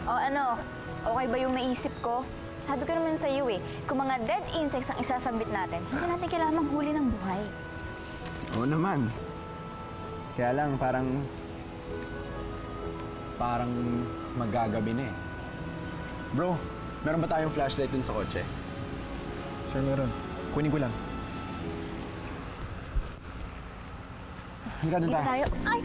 O ano, okay ba yung naisip ko? Sabi ko naman sa'yo eh, kung mga dead insects ang isasabit natin, hindi natin kailangan manghuli ng buhay. Oo naman. Kaya lang, parang magagabi na eh. Bro, meron ba tayong flashlight dun sa kotse? Sir, meron. Kunin ko lang. Halika doon Dito tayo. Ay!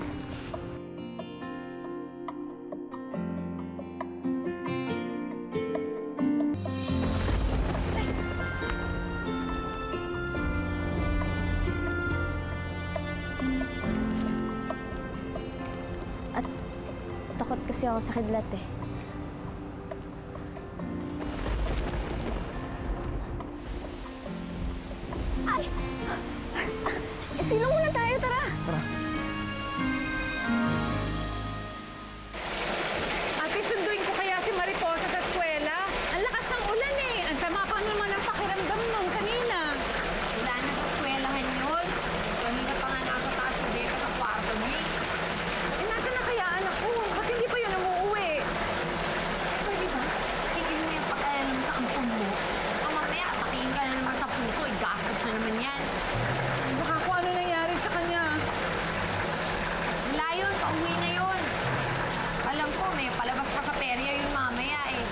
At takot kasi ako sa kidlat eh. Ay! Silong muna tayo, tara! Tara. Ate, sunduin ko kaya si Mariposa sa eskwela? Ang lakas ng ulan eh. Ang sama pa naman ang pakiramdam nung kanina. Wala na sa eskwelahan yun. Kanina pa nga nasa taas sa dito sa kwarto niya. Eh, nasa na kaya anak ko? Ba't hindi pa yun umuuwi? Pwede ba? Tigil mo yung pag-alam sa ampun mo. O mamaya, atakihin ka na naman sa puso. Gastos na naman yan. Baka kung ano nangyari sa kanya. Wala yun. Pauwi na yun. Alam ko, may palabas pa sa perya yun mamaya eh.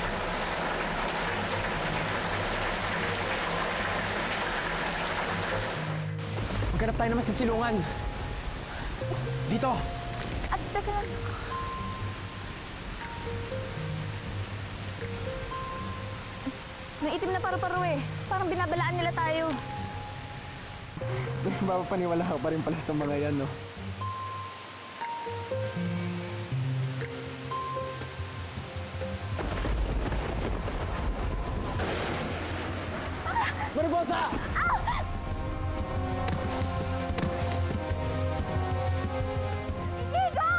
Maghanap tayo naman sa silungan. Dito! At teka lang. May itim na paru-paro eh. Parang binabalaan nila tayo. Mapapaniwala ka pa rin pala sa mga yan, no? Mariposa! Inigo!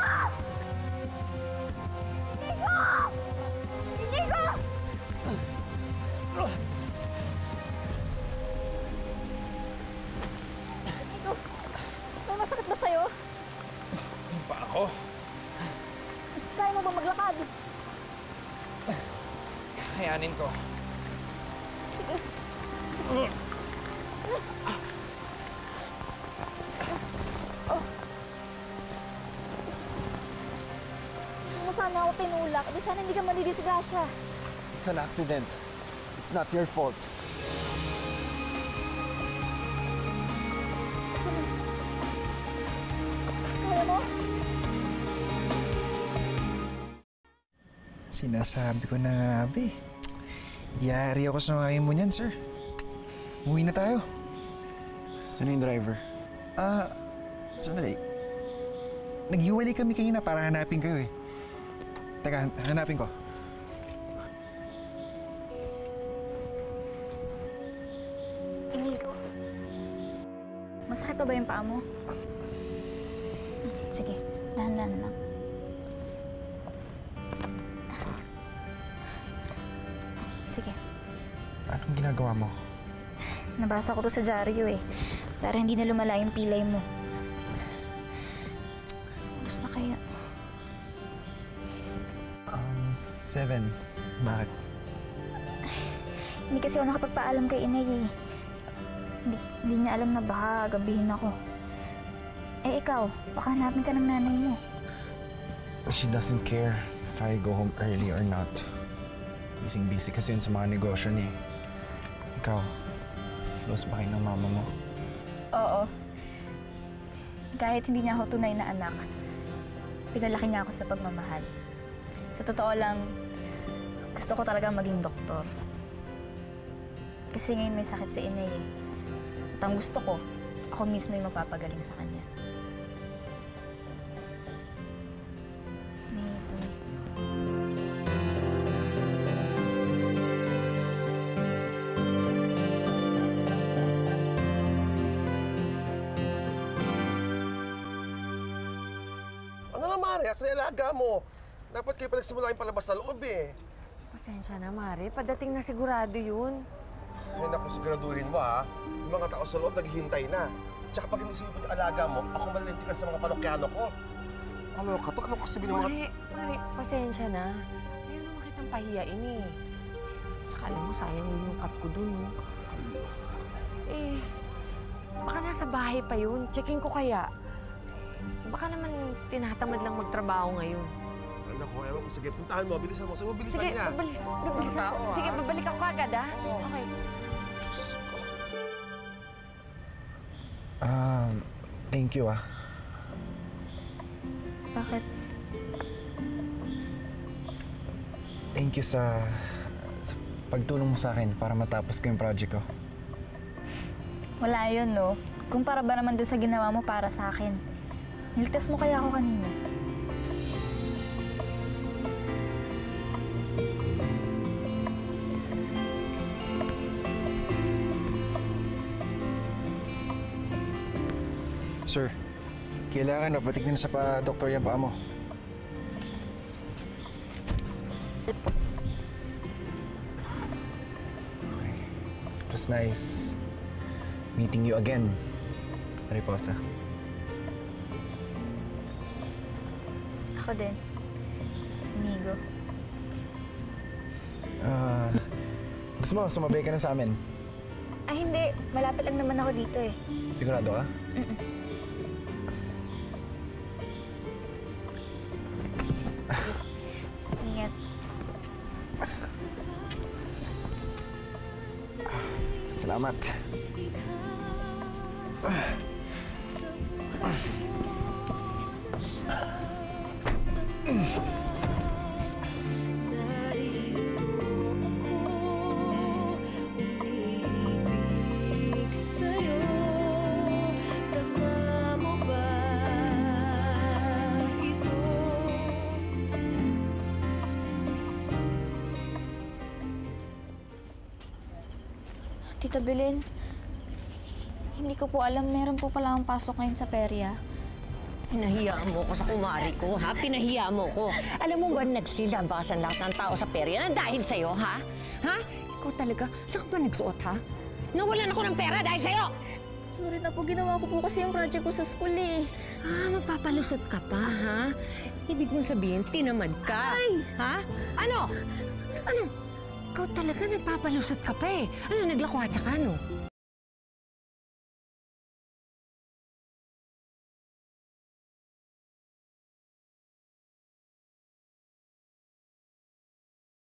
Inigo! Inigo! Inigo, may masakit ba sa'yo? Hindi pa ako. Kaya mo ba maglakad? Kayanin ko. Hindi mo sana ako tinulak. Di sana hindi ka madidisgrasya. It's an accident. It's not your fault. Kaya mo? Sinasabi ko na nga, Abe. Yari ako sa mga mo niyan, sir. Umuwi na tayo. Saan yung driver? Sandali. Naghiwalay kami kanina para hanapin kayo eh. Teka, hanapin ko. Inigo. Masakit pa ba yung paa mo? Sige, dahan-dahan lang. Sige. Anong ginagawa mo? Nabasa ko to sa dyaryo eh. Para hindi na lumala yung pilay mo. Ubus na kaya. 7. Bakit? Hindi kasi ako nakapagpaalam kay Inay eh. Hindi niya alam na baka gabihin ako. Eh ikaw, baka hanapin ka ng nanay mo. She doesn't care if I go home early or not. Busy kasi yun sa mga negosyo niya. Ikaw, close ba kayo ng mama mo? Oo. Kahit hindi niya ako tunay na anak, pinalaki niya ako sa pagmamahal. Sa totoo lang, gusto ko talaga maging doktor. Kasi ngayon may sakit si Inay eh. At ang gusto ko, ako mismo yung magpapagaling sa kanya. May ito eh. Ano na, Mare? Sa nilaga mo. Dapat kayo pa nagsimula yung palabas na loob eh. Pasensya na, Mare. Padating na sigurado yun. Ay naku, siguraduhin mo ha. Yung mga tao sa loob naghihintay na. Tsaka pag inisipin yung alaga mo, ako malilintikan sa mga panokyano ko. Ano ka to? Ano kasi ng mga... Mare, pasensya na. Ayun naman nang pahiyain eh. Tsaka alam mo, sayang yung cut ko dun. Oh. Eh, baka nasa bahay pa yun. Checking ko kaya. Baka naman tinatamad lang magtrabaho ngayon. Ano ko, ewan ko. Sige, puntahan mo. Bilisan mo. Sige, bilisan Sige, niya. bilisan Tao, ko. Sige, ah. babalik ako agad, ha? Oo. Okay. Thank you, ah. Bakit? Thank you sa pagtulong mo sa akin para matapos ko yung project ko. Wala yun, no? Kumpara ba naman doon sa ginawa mo para sa akin? Niligtas mo kaya ako kanina? Sir, kailangan mapatignan sa pa-doktor yung paa mo. It was nice meeting you again, Mariposa. Ako din. Amigo. Gusto mo, sumabay ka na sa amin? Ay, hindi. Malapit lang naman ako dito eh. Sigurado ka? Ingat. Salamat. Tita Belen, hindi ko po alam meron po pala akong pasok ngayon sa perya. Pinahiyaan mo ko sa kumari ko, ha? Pinahiyaan mo ko. Alam mo ba, nagsilabasan lahat ng tao sa perya na dahil sa'yo, ha? Ha? Ikaw talaga, saan ka ba nagsuot, ha? Nawalan ako ng pera dahil sa'yo! Sorry na po, ginawa ko po kasi yung project ko sa school eh. Ah, magpapalusot ka pa, ha? Ibig mong sabihin, tinamad ka. Ay! Ha? Ano? Ano? Ikaw talaga, nagpapalusot ka pa eh. Ano, naglakwatsa ka, no?